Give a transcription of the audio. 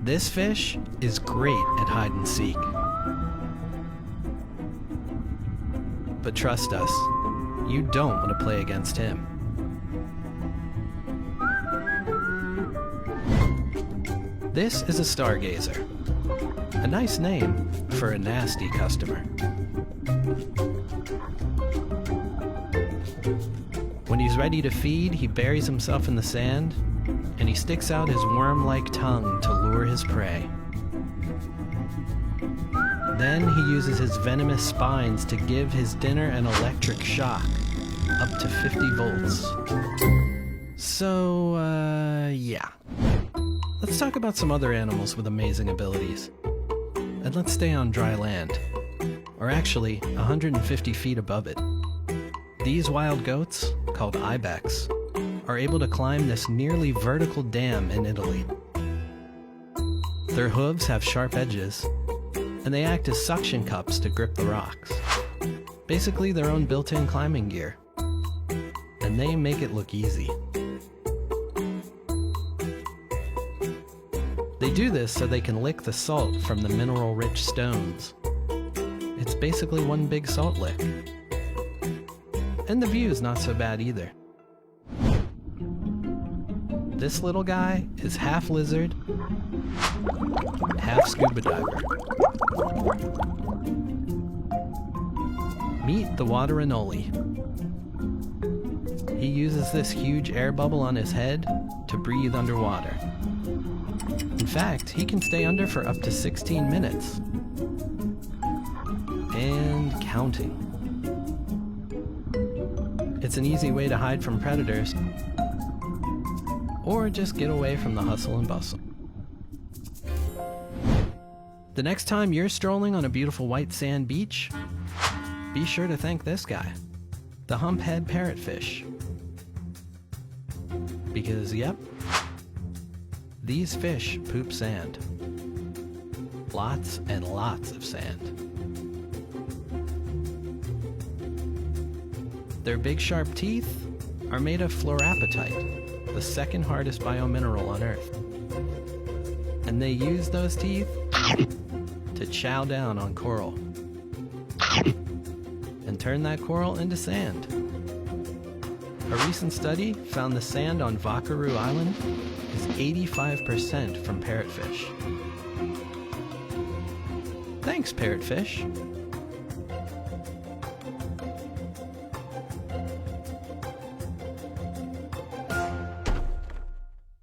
This fish is great at hide and seek. But trust us, you don't want to play against him. This is a stargazer. A nice name for a nasty customer. When he's ready to feed, he buries himself in the sand, and he sticks out his worm-like tongue to lure his prey. Then he uses his venomous spines to give his dinner an electric shock, up to 50 volts. So, yeah. Let's talk about some other animals with amazing abilities. And let's stay on dry land, or actually 150 feet above it. These wild goats, called ibex, are able to climb this nearly vertical dam in Italy. Their hooves have sharp edges, and they act as suction cups to grip the rocks. Basically their own built-in climbing gear. And they make it look easy. They do this so they can lick the salt from the mineral-rich stones. It's basically one big salt lick. And the view's not so bad either. This little guy is half lizard, half scuba diver. Meet the water anole. He uses this huge air bubble on his head to breathe underwater. In fact, he can stay under for up to 16 minutes. And counting. It's an easy way to hide from predators, or just get away from the hustle and bustle. The next time you're strolling on a beautiful white sand beach, be sure to thank this guy, the humphead parrotfish. Because, yep, these fish poop sand. Lots and lots of sand. Their big sharp teeth are made of fluorapatite, the second hardest biomineral on Earth. And they use those teeth to chow down on coral and turn that coral into sand. A recent study found the sand on Vakaru Island is 85% from parrotfish. Thanks, parrotfish.